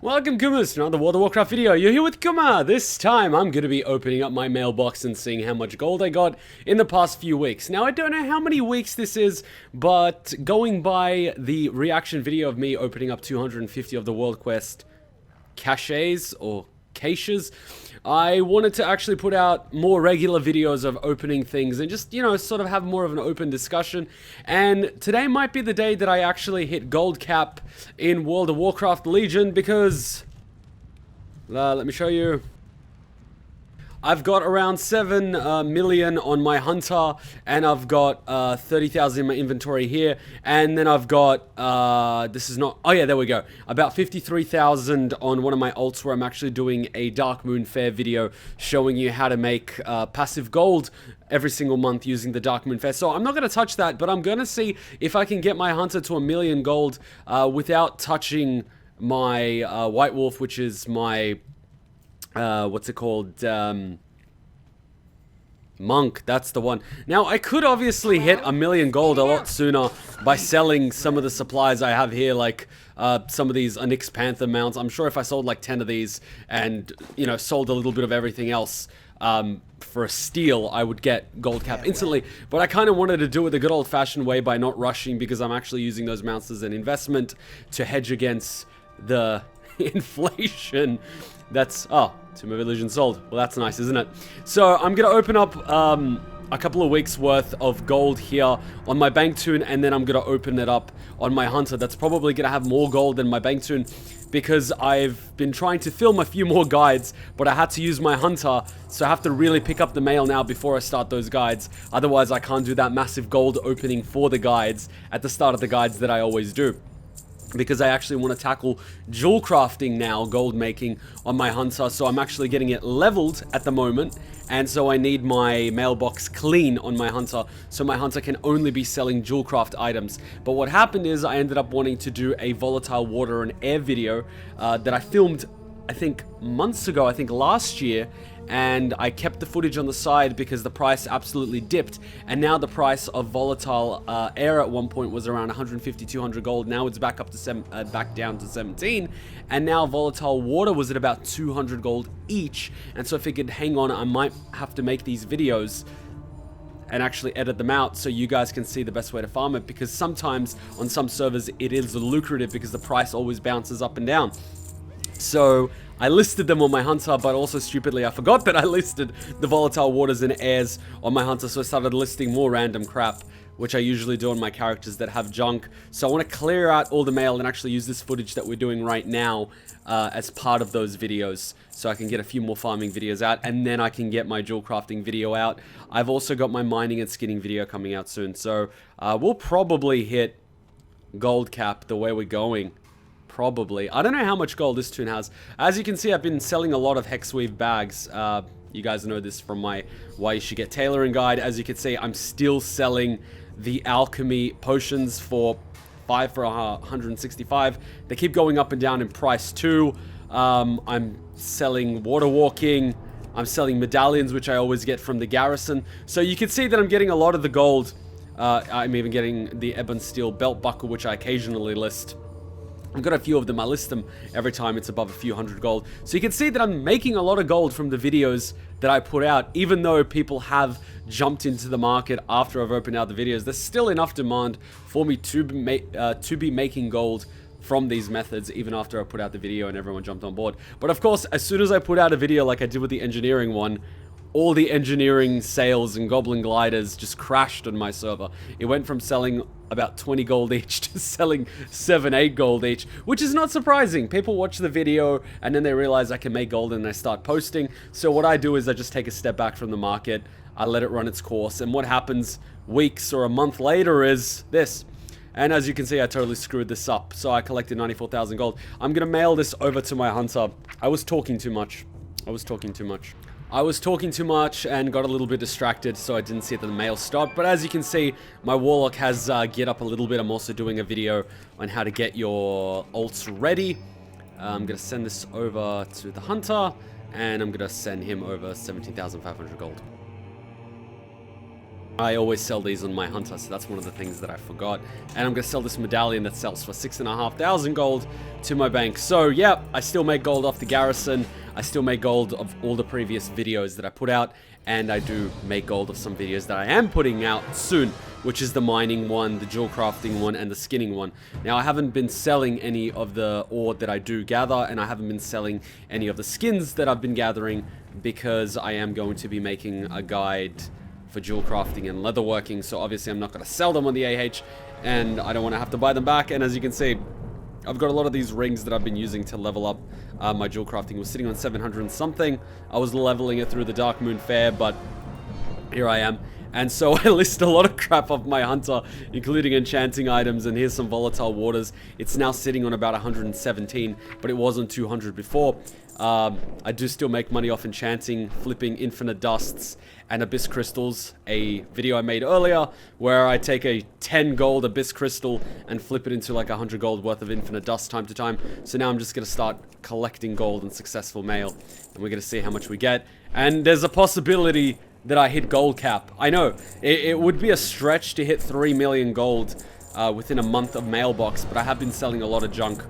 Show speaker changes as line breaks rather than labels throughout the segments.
Welcome, Kumas, to another World of Warcraft video. You're here with Kuma. This time, I'm going to be opening up my mailbox and seeing how much gold I got in the past few weeks. Now, I don't know how many weeks this is, but going by the reaction video of me opening up 250 of the World Quest caches, or caches, I wanted to actually put out more regular videos of opening things and just, you know, sort of have more of an open discussion. And today might be the day that I actually hit gold cap in World of Warcraft Legion because, let me show you. I've got around 7 million on my hunter, and I've got 30,000 in my inventory here, and then I've got, this is not, oh yeah, there we go, about 53,000 on one of my alts where I'm actually doing a Dark Moon Fair video showing you how to make passive gold every single month using the Dark Moon Fair. So I'm not going to touch that, but I'm going to see if I can get my hunter to 1 million gold without touching my White Wolf, which is my... what's it called? Monk, that's the one. Now, I could obviously hit 1 million gold a lot sooner by selling some of the supplies I have here, like some of these Onyx Panther mounts. I'm sure if I sold like 10 of these and, you know, sold a little bit of everything else for a steal, I would get gold cap instantly. But I kind of wanted to do it the good old-fashioned way by not rushing, because I'm actually using those mounts as an investment to hedge against the inflation. That's, oh, 2 Illusion sold. Well, that's nice, isn't it? So I'm going to open up a couple of weeks worth of gold here on my bank tune, and then I'm going to open it up on my hunter. That's probably going to have more gold than my bank tune, because I've been trying to film a few more guides, but I had to use my hunter, so I have to really pick up the mail now before I start those guides. Otherwise, I can't do that massive gold opening for the guides at the start of the guides that I always do, because I actually want to tackle jewel crafting now, gold making, on my hunter. So I'm actually getting it leveled at the moment, and so I need my mailbox clean on my hunter, so my hunter can only be selling jewel craft items. But what happened is I ended up wanting to do a volatile water and air video that I filmed, I think, months ago, I think last year, and I kept the footage on the side because the price absolutely dipped, and now the price of volatile air at one point was around 150, 200 gold. Now it's back up to back down to 17, and now volatile water was at about 200 gold each. And so if it could hang on, I might have to make these videos and actually edit them out so you guys can see the best way to farm it, because sometimes on some servers it is lucrative because the price always bounces up and down. So I listed them on my hunter, but also stupidly I forgot that I listed the volatile waters and airs on my hunter, so I started listing more random crap, which I usually do on my characters that have junk. So I want to clear out all the mail and actually use this footage that we're doing right now as part of those videos, so I can get a few more farming videos out, and then I can get my jewel crafting video out. I've also got my mining and skinning video coming out soon, so we'll probably hit gold cap the way we're going. Probably. I don't know how much gold this tune has. As you can see, I've been selling a lot of Hexweave bags. You guys know this from my Why You Should Get Tailoring guide. As you can see, I'm still selling the alchemy potions for 5 for 165. They keep going up and down in price too. I'm selling water walking. I'm selling medallions, which I always get from the garrison. So you can see that I'm getting a lot of the gold. I'm even getting the ebon steel belt buckle, which I occasionally list. I've got a few of them. I list them every time it's above a few hundred gold. So you can see that I'm making a lot of gold from the videos that I put out, even though people have jumped into the market after I've opened out the videos. There's still enough demand for me to be making gold from these methods, even after I put out the video and everyone jumped on board. But of course, as soon as I put out a video like I did with the engineering one, all the engineering sales and goblin gliders just crashed on my server. It went from selling about 20 gold each to selling 7, 8 gold each, which is not surprising. People watch the video and then they realize I can make gold and they start posting. So what I do is I just take a step back from the market. I let it run its course, and what happens weeks or a month later is this. And as you can see, I totally screwed this up. So I collected 94,000 gold. I'm gonna mail this over to my hunter. I was talking too much and got a little bit distracted, so I didn't see that the mail stopped. But as you can see, my warlock has geared up a little bit. I'm also doing a video on how to get your alts ready. I'm going to send this over to the hunter, and I'm going to send him over 17,500 gold. I always sell these on my hunter, so that's one of the things that I forgot. And I'm going to sell this medallion that sells for 6,500 gold to my bank. So, yeah, I still make gold off the garrison. I still make gold of all the previous videos that I put out. And I do make gold of some videos that I am putting out soon, which is the mining one, the jewel crafting one, and the skinning one. Now, I haven't been selling any of the ore that I do gather, and I haven't been selling any of the skins that I've been gathering, because I am going to be making a guide for jewel crafting and leatherworking, so obviously I'm not going to sell them on the AH, and I don't want to have to buy them back. And as you can see, I've got a lot of these rings that I've been using to level up my jewel crafting. Was sitting on 700 and something. I was leveling it through the Dark Moon Fair, but here I am. And so I list a lot of crap off my hunter, including enchanting items, and here's some volatile waters. It's now sitting on about 117, but it was on 200 before. I do still make money off enchanting, flipping infinite dusts and abyss crystals. A video I made earlier where I take a 10 gold abyss crystal and flip it into like 100 gold worth of infinite dust time to time. So now I'm just going to start collecting gold and successful mail, and we're going to see how much we get. And there's a possibility that I hit gold cap. I know, it would be a stretch to hit 3 million gold within a month of mailbox, but I have been selling a lot of junk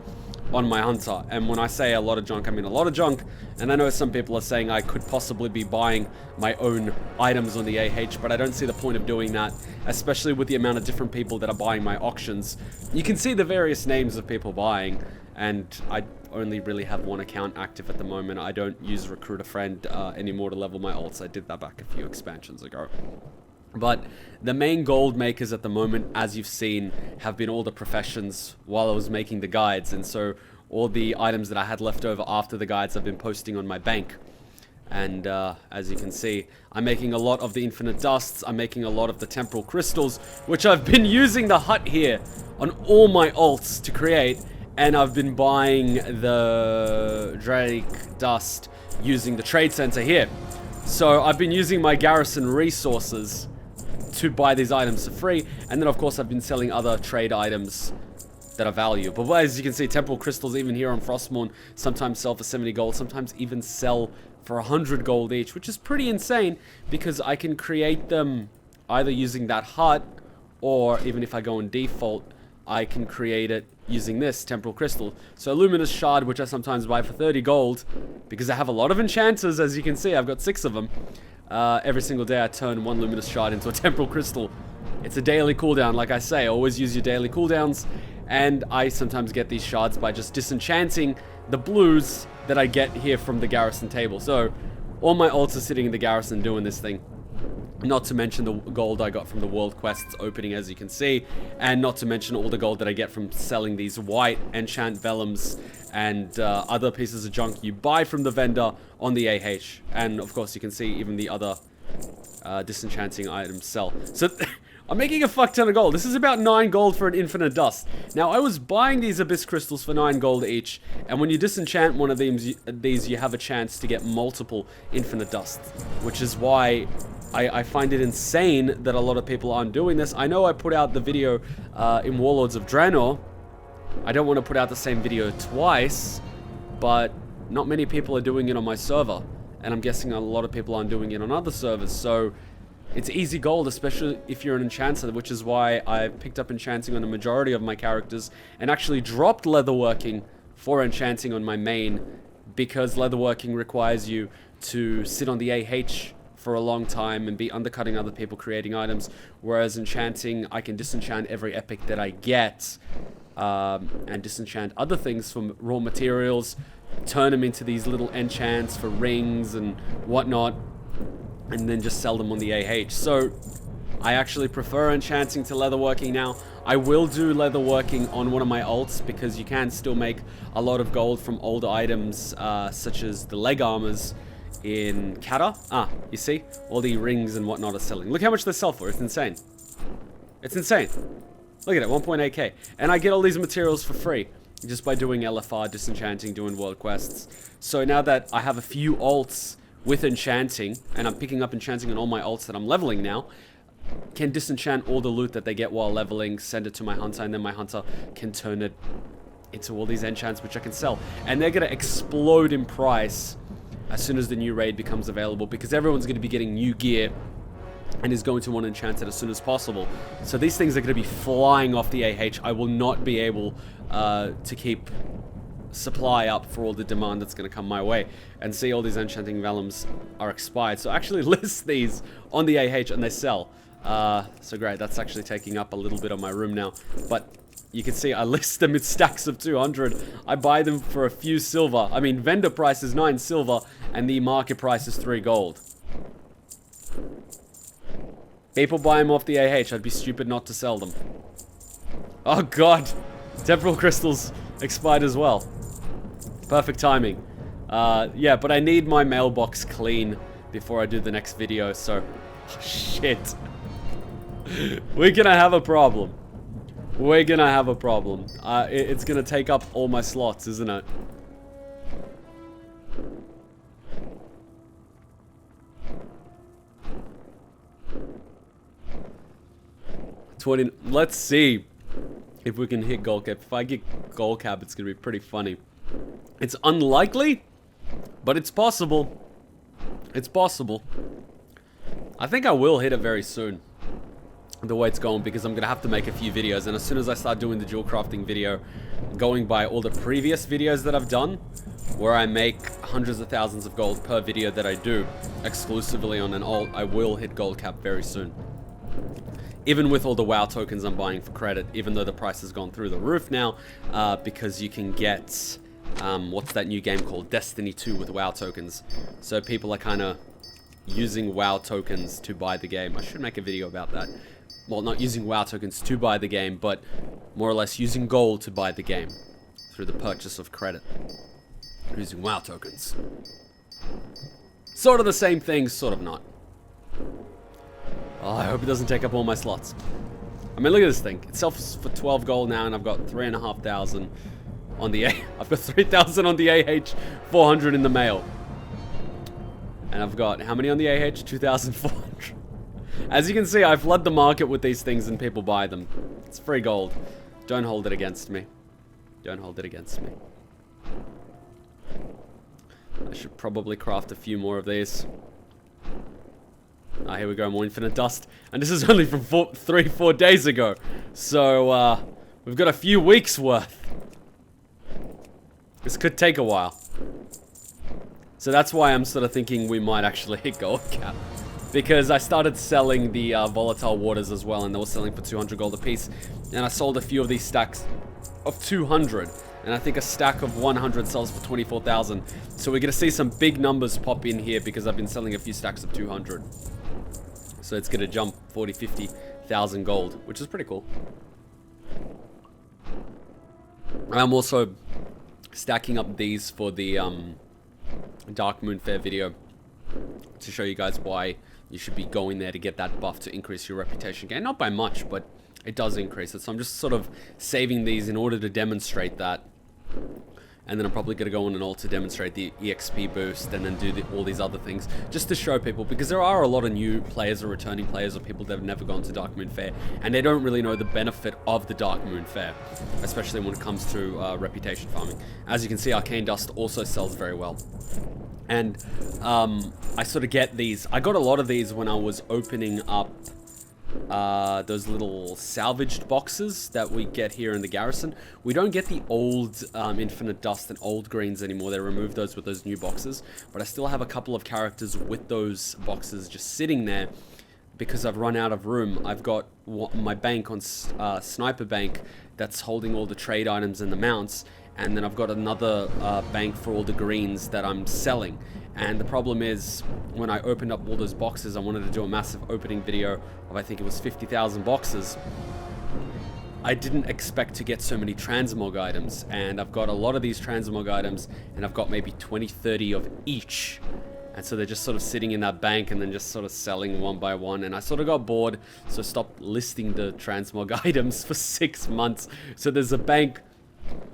on my hunter. And when I say a lot of junk, I mean a lot of junk. And I know some people are saying I could possibly be buying my own items on the AH, but I don't see the point of doing that, especially with the amount of different people that are buying my auctions. You can see the various names of people buying, and I only really have one account active at the moment. I don't use Recruit a Friend anymore to level my alts. I did that back a few expansions ago. But the main gold makers at the moment, as you've seen, have been all the professions while I was making the guides. And so all the items that I had left over after the guides I've been posting on my bank. And as you can see, I'm making a lot of the infinite dusts. I'm making a lot of the temporal crystals, which I've been using the hut here on all my alts to create. And I've been buying the Drake dust using the trade center here. So I've been using my garrison resources to buy these items for free, and then of course I've been selling other trade items that are valuable. But as you can see, temporal crystals even here on Frostmourne sometimes sell for 70 gold, sometimes even sell for 100 gold each, which is pretty insane because I can create them either using that hut, or even if I go on default, I can create it using this temporal crystal. So luminous shard, which I sometimes buy for 30 gold because I have a lot of enchanters. As you can see, I've got 6 of them. Every single day I turn 1 luminous shard into a temporal crystal. It's a daily cooldown, like I say. Always use your daily cooldowns. And I sometimes get these shards by just disenchanting the blues that I get here from the garrison table. So all my alts are sitting in the garrison doing this thing. Not to mention the gold I got from the world quests opening, as you can see, and not to mention all the gold that I get from selling these white enchant vellums and other pieces of junk you buy from the vendor on the AH. And of course you can see even the other disenchanting items sell. So I'm making a fuck ton of gold. This is about 9 gold for an infinite dust. Now I was buying these abyss crystals for 9 gold each, and when you disenchant one of these you have a chance to get multiple infinite dusts, which is why I find it insane that a lot of people aren't doing this. I know I put out the video in Warlords of Draenor. I don't want to put out the same video twice, but not many people are doing it on my server. And I'm guessing a lot of people aren't doing it on other servers. So it's easy gold, especially if you're an enchanter, which is why I picked up enchanting on the majority of my characters and actually dropped leatherworking for enchanting on my main, because leatherworking requires you to sit on the AH for a long time and be undercutting other people creating items, whereas enchanting, I can disenchant every epic that I get and disenchant other things from raw materials, turn them into these little enchants for rings and whatnot, and then just sell them on the AH. So I actually prefer enchanting to leatherworking now. I will do leatherworking on one of my alts because you can still make a lot of gold from old items such as the leg armors in Kata. You see? All the rings and whatnot are selling. Look how much they sell for. It's insane. It's insane. Look at it, 1.8k. And I get all these materials for free just by doing LFR, disenchanting, doing world quests. So now that I have a few alts with enchanting, and I'm picking up enchanting on all my alts that I'm leveling now, can disenchant all the loot that they get while leveling, send it to my hunter, and then my hunter can turn it into all these enchants which I can sell. And they're going to explode in price as soon as the new raid becomes available, because everyone's going to be getting new gear and is going to want to enchant it as soon as possible. So these things are going to be flying off the AH. I will not be able to keep supply up for all the demand that's going to come my way. And see, all these enchanting vellums are expired. So I actually list these on the AH and they sell. So great, that's actually taking up a little bit of my room now. But you can see I list them in stacks of 200. I buy them for a few silver. I mean, vendor price is 9 silver and the market price is 3 gold. People buy them off the AH. I'd be stupid not to sell them. Oh god. Temporal Crystals expired as well. Perfect timing. Yeah, but I need my mailbox clean before I do the next video, so... Oh, shit. We're gonna have a problem. We're gonna have a problem. It's gonna take up all my slots, isn't it? Let's see if we can hit gold cap. If I get gold cap, it's gonna be pretty funny. It's unlikely, but it's possible. It's possible. I think I will hit it very soon, the way it's going, because I'm gonna have to make a few videos, and as soon as I start doing the dual crafting video, going by all the previous videos that I've done, where I make hundreds of thousands of gold per video that I do, exclusively on an alt, I will hit gold cap very soon. Even with all the WoW tokens I'm buying for credit, even though the price has gone through the roof now, because you can get, what's that new game called? Destiny 2 with WoW tokens. So people are kind of using WoW tokens to buy the game. I should make a video about that. Well, not using WoW tokens to buy the game, but more or less using gold to buy the game through the purchase of credit. Using WoW tokens. Sort of the same thing, sort of not. Oh, I hope it doesn't take up all my slots. I mean, look at this thing. It sells for 12 gold now, and I've got 3,500 on the I've got 3,000 on the AH, 400 in the mail. And I've got, how many on the AH? 2,400. As you can see, I flood the market with these things and people buy them. It's free gold. Don't hold it against me. Don't hold it against me. I should probably craft a few more of these. Ah, here we go, more infinite dust. And this is only from 3-4 days ago. So, we've got a few weeks worth. This could take a while. So that's why I'm sort of thinking we might actually hit gold cap. Because I started selling the volatile waters as well, and they were selling for 200 gold a piece. And I sold a few of these stacks of 200. And I think a stack of 100 sells for 24,000. So we're going to see some big numbers pop in here because I've been selling a few stacks of 200. So it's going to jump 40, 50,000 gold, which is pretty cool. And I'm also stacking up these for the Dark Moon Fair video to show you guys why you should be going there to get that buff to increase your reputation gain. Not by much, but it does increase it. So I'm just sort of saving these in order to demonstrate that. And then I'm probably going to go on an alt to demonstrate the EXP boost and then do all these other things just to show people, because there are a lot of new players or returning players or people that have never gone to Dark Moon Fair and they don't really know the benefit of the Dark Moon Fair, especially when it comes to reputation farming. As you can see, Arcane Dust also sells very well. And I sort of get these. I got a lot of these when I was opening up those little salvaged boxes that we get here in the garrison. We don't get the old infinite dust and old greens anymore. They removed those with those new boxes, but I still have a couple of characters with those boxes just sitting there because I've run out of room. I've got my bank on Sniper Bank that's holding all the trade items and the mounts, and then I've got another bank for all the greens that I'm selling. And the problem is, when I opened up all those boxes, I wanted to do a massive opening video of, I think it was 50,000 boxes. I didn't expect to get so many transmog items, and I've got a lot of these transmog items, and I've got maybe 20, 30 of each. And so they're just sort of sitting in that bank and then just sort of selling one by one. And I sort of got bored, so I stopped listing the transmog items for 6 months. So there's a bank,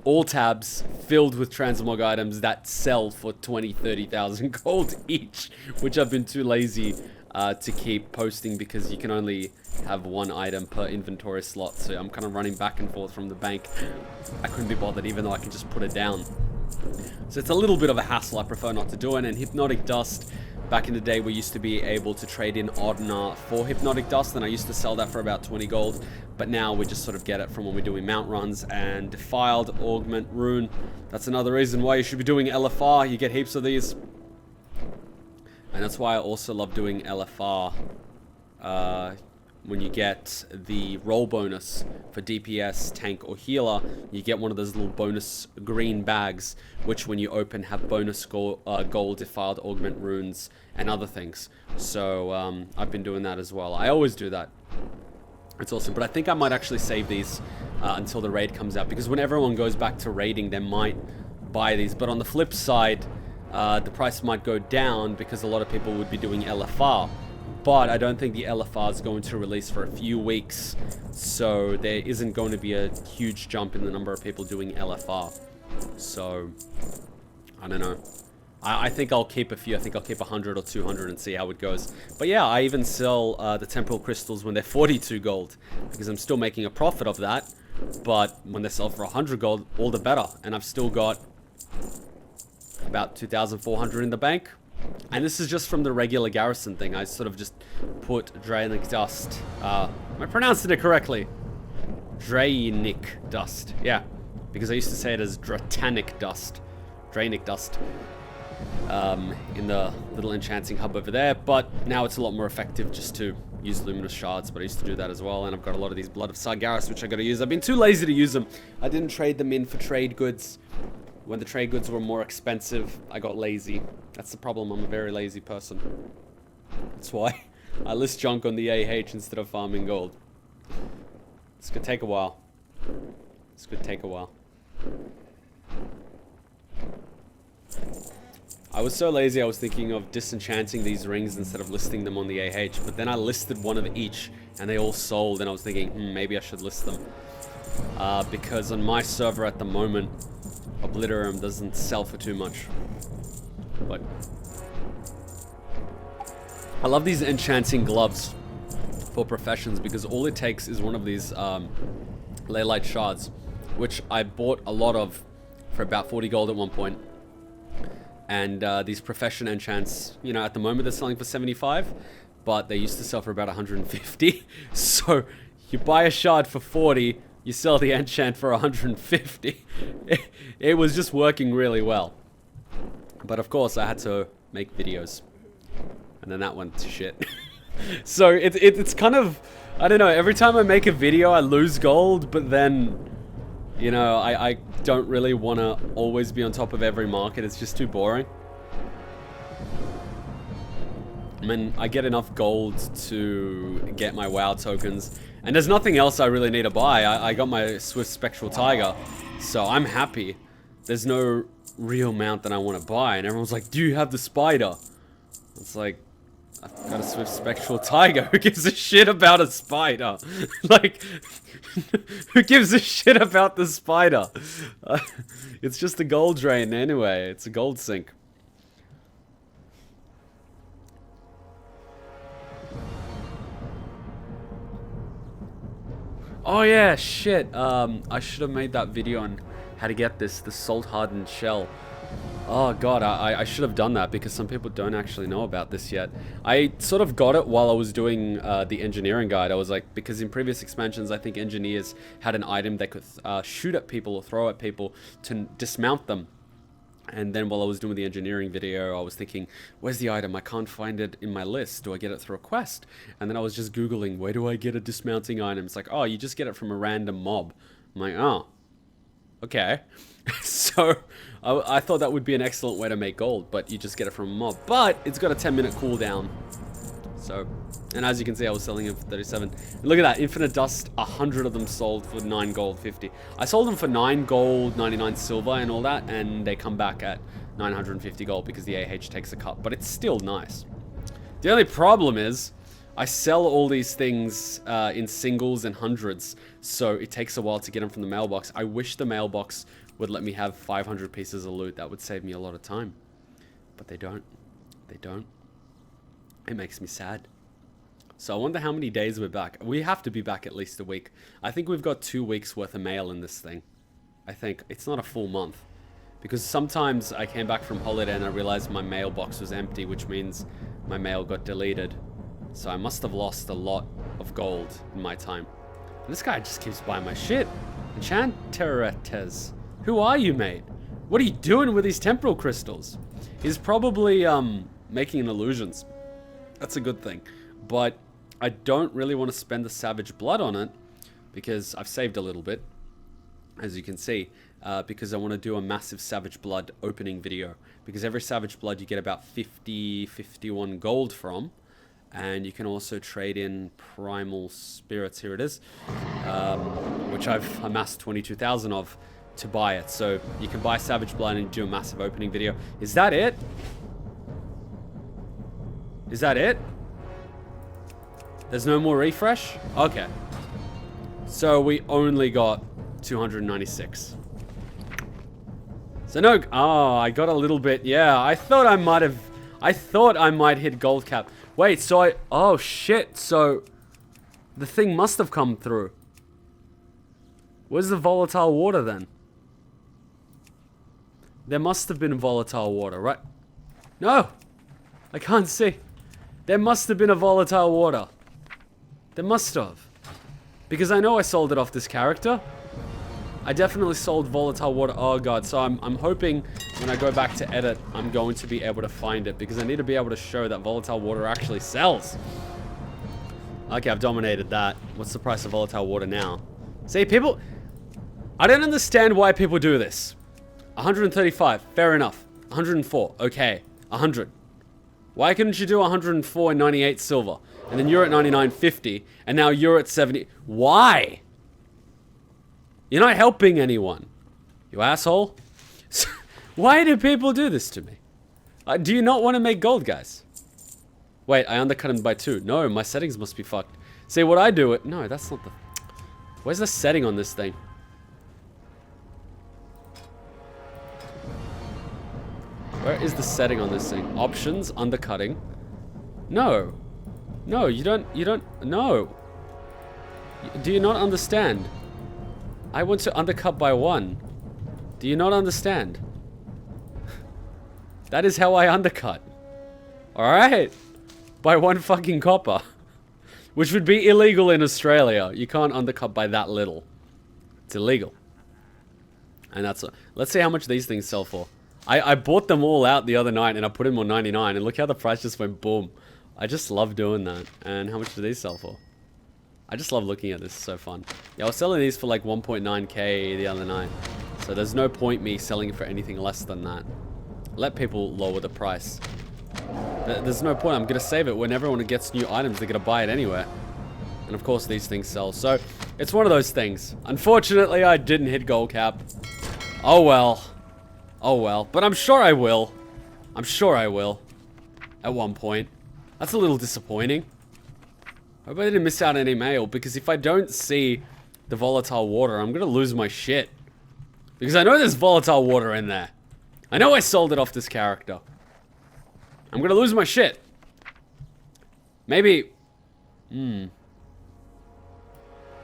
all tabs filled with transmog items that sell for 20, 30,000 gold each, which I've been too lazy to keep posting because you can only have one item per inventory slot. So I'm kind of running back and forth from the bank. I couldn't be bothered, even though I can just put it down. So it's a little bit of a hassle. I prefer not to do it. And Hypnotic Dust, Back in the day, we used to be able to trade in Ordner for Hypnotic Dust, and I used to sell that for about 20 gold. But now we just sort of get it from when we're doing mount runs. And Defiled Augment Rune, that's another reason why you should be doing LFR. You get heaps of these. And that's why I also love doing LFR. When you get the roll bonus for DPS, tank, or healer, you get one of those little bonus green bags, which when you open have bonus gold, defiled augment runes, and other things. So I've been doing that as well. I always do that. It's awesome. But I think I might actually save these until the raid comes out, because when everyone goes back to raiding, they might buy these. But on the flip side, the price might go down because a lot of people would be doing LFR. But I don't think the LFR is going to release for a few weeks, so there isn't going to be a huge jump in the number of people doing LFR. So, I don't know. I think I'll keep a few. I think I'll keep 100 or 200 and see how it goes. But yeah, I even sell the Temporal Crystals when they're 42 gold, because I'm still making a profit of that. But when they sell for 100 gold, all the better. And I've still got about 2,400 in the bank. And this is just from the regular garrison thing. I sort of just put Draenic Dust. Am I pronouncing it correctly? Draenic Dust. Yeah. Because I used to say it as Dratanic Dust. Draenic Dust. In the little enchanting hub over there. But now it's a lot more effective just to use Luminous Shards. But I used to do that as well. And I've got a lot of these Blood of Sargeras, which I got to use. I've been too lazy to use them. I didn't trade them in for trade goods. When the trade goods were more expensive, I got lazy. That's the problem. I'm a very lazy person. That's why I list junk on the AH instead of farming gold. This could take a while. This could take a while. I was so lazy, I was thinking of disenchanting these rings instead of listing them on the AH. But then I listed one of each, and they all sold, and I was thinking, maybe I should list them. Because on my server at the moment, Obliterum doesn't sell for too much. But I love these enchanting gloves for professions, because all it takes is one of these Leylight shards, which I bought a lot of for about 40 gold at one point. And these profession enchants, you know, at the moment they're selling for 75, but they used to sell for about 150. So you buy a shard for 40, you sell the enchant for 150. It was just working really well. But of course, I had to make videos. And then that went to shit. So it's kind of, I don't know, every time I make a video, I lose gold. But then, you know, I don't really want to always be on top of every market. It's just too boring. I mean, I get enough gold to get my WoW tokens. And there's nothing else I really need to buy. I got my Swift Spectral Tiger, so I'm happy. There's no real mount that I want to buy. And everyone's like, do you have the spider? It's like, I've got a Swift Spectral Tiger. Who gives a shit about a spider? Like, who gives a shit about the spider? It's just a gold drain anyway. It's a gold sink. Oh yeah, shit. I should have made that video on how to get the salt hardened shell. Oh god, I should have done that, because some people don't actually know about this yet. I sort of got it while I was doing the engineering guide. I was like, because in previous expansions, I think engineers had an item that could shoot at people or throw at people to dismount them. And then while I was doing the engineering video, I was thinking, where's the item? I can't find it in my list. Do I get it through a quest? And then I was just Googling, where do I get a dismounting item? It's like, oh, you just get it from a random mob. I'm like, oh, okay. So I thought that would be an excellent way to make gold, but you just get it from a mob. But it's got a 10-minute cooldown. So, and as you can see, I was selling it for 37. And look at that, Infinite Dust, 100 of them sold for 9 gold 50. I sold them for 9 gold, 99 silver and all that, and they come back at 950 gold because the AH takes a cut, but it's still nice. The only problem is, I sell all these things in singles and hundreds, so it takes a while to get them from the mailbox. I wish the mailbox would let me have 500 pieces of loot. That would save me a lot of time. But they don't. They don't. It makes me sad. So I wonder how many days we're back. We have to be back at least a week. I think we've got 2 weeks worth of mail in this thing. I think. It's not a full month. Because sometimes I came back from holiday and I realized my mailbox was empty, which means my mail got deleted. So I must have lost a lot of gold in my time. And this guy just keeps buying my shit. Enchanteretes. Who are you, mate? What are you doing with these temporal crystals? He's probably making illusions. That's a good thing. But I don't really want to spend the savage blood on it because I've saved a little bit, as you can see, because I want to do a massive savage blood opening video. Because every savage blood you get about 51 gold from. And you can also trade in primal spirits. Here it is. Which I've amassed 22,000 of to buy it. So you can buy savage blood and do a massive opening video. Is that it? Is that it? There's no more refresh? Okay. So we only got 296. So no, oh, I got a little bit, yeah, I thought I might hit gold cap. Wait, so oh shit, so the thing must have come through. Where's the volatile water then? There must have been volatile water, right? No, I can't see. There must have been a volatile water. There must have. Because I know I sold it off this character. I definitely sold volatile water. Oh god, so I'm hoping when I go back to edit, I'm going to be able to find it. Because I need to be able to show that volatile water actually sells. Okay, I've dominated that. What's the price of volatile water now? See, people... I don't understand why people do this. 135, fair enough. 104, okay. 100. Why couldn't you do 104 and 98 silver? And then you're at 99.50, and now you're at 70. Why? You're not helping anyone. You asshole. Why do people do this to me? Do you not want to make gold, guys? Wait, I undercut him by 2. No, my settings must be fucked. See, what I do it... No, that's not the... Where's the setting on this thing? Where is the setting on this thing? Options, undercutting. No. No, you don't, no. Do you not understand? I want to undercut by 1. Do you not understand? That is how I undercut. Alright? By 1 fucking copper. Which would be illegal in Australia. You can't undercut by that little. It's illegal. And that's... Let's see how much these things sell for. I bought them all out the other night and I put them on 99 and look how the price just went boom. I just love doing that. And how much do these sell for? I just love looking at this. It's so fun. Yeah, I was selling these for like 1.9k the other night. So there's no point me selling it for anything less than that. Let people lower the price. There's no point. I'm going to save it when everyone gets new items. They're going to buy it anywhere. And of course these things sell. So it's one of those things. Unfortunately, I didn't hit gold cap. Oh well. Oh well. But I'm sure I will. I'm sure I will. At one point. That's a little disappointing. I hope I didn't miss out on any mail, because if I don't see the volatile water, I'm gonna lose my shit. Because I know there's volatile water in there. I know I sold it off this character. I'm gonna lose my shit. Maybe...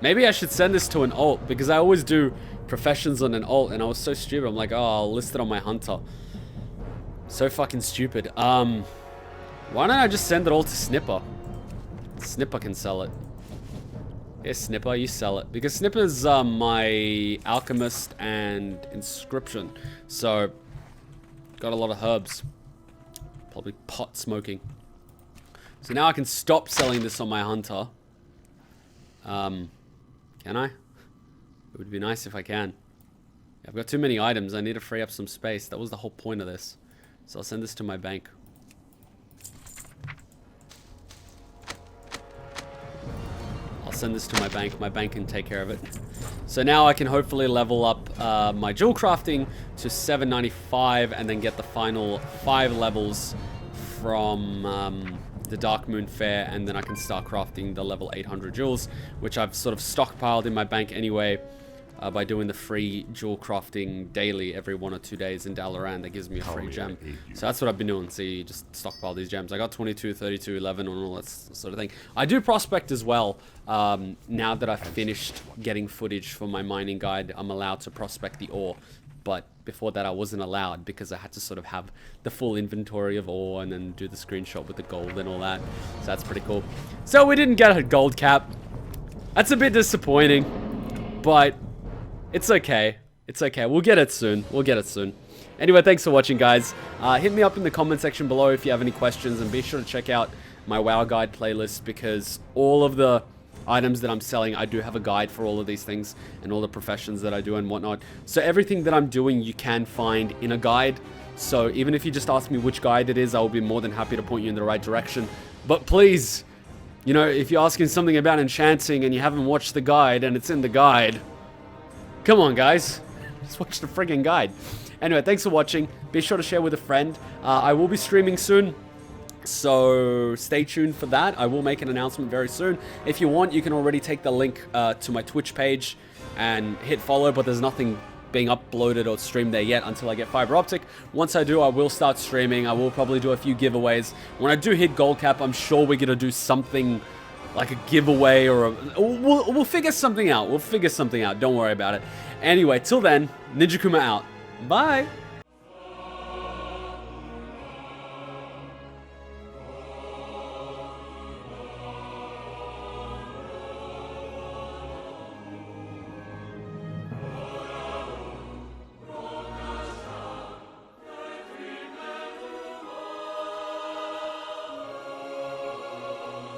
Maybe I should send this to an alt, because I always do professions on an alt, and I was so stupid. I'm like, oh, I'll list it on my hunter. So fucking stupid. Why don't I just send it all to Snipper? Snipper can sell it. Yeah, Snipper, you sell it. Because Snipper's my alchemist and inscription. So, got a lot of herbs. Probably pot smoking. So now I can stop selling this on my hunter. Can I? It would be nice if I can. I've got too many items. I need to free up some space. That was the whole point of this. So I'll send this to my bank. I'll send this to my bank. My bank can take care of it. So now I can hopefully level up my jewel crafting to 795 and then get the final 5 levels from the Dark Moon Fair, and then I can start crafting the level 800 jewels, which I've sort of stockpiled in my bank anyway by doing the free jewel crafting daily every 1 or 2 days in Dalaran. That gives me a free gem. So that's what I've been doing. So you just stockpile these gems. I got 22, 32, 11 and all that sort of thing. I do prospect as well. Now that I've finished getting footage for my mining guide, I'm allowed to prospect the ore. But before that I wasn't allowed because I had to sort of have the full inventory of ore and then do the screenshot with the gold and all that. So that's pretty cool. So we didn't get a gold cap. That's a bit disappointing, but it's okay. It's okay. We'll get it soon. We'll get it soon. Anyway, thanks for watching, guys. Hit me up in the comment section below if you have any questions, and be sure to check out my WoW guide playlist, because all of the items that I'm selling, I do have a guide for all of these things and all the professions that I do and whatnot. So everything that I'm doing, you can find in a guide. So even if you just ask me which guide it is, I will be more than happy to point you in the right direction. But please, you know, if you're asking something about enchanting and you haven't watched the guide and it's in the guide, come on, guys. Just watch the friggin' guide. Anyway, thanks for watching. Be sure to share with a friend. I will be streaming soon, so stay tuned for that. I will make an announcement very soon. If you want, you can already take the link to my Twitch page and hit follow, but there's nothing being uploaded or streamed there yet until I get fiber optic. Once I do, I will start streaming. I will probably do a few giveaways. When I do hit gold cap, I'm sure we're going to do something like a giveaway, or we'll figure something out. We'll figure something out. Don't worry about it. Anyway, till then, Ninja Kuma out. Bye.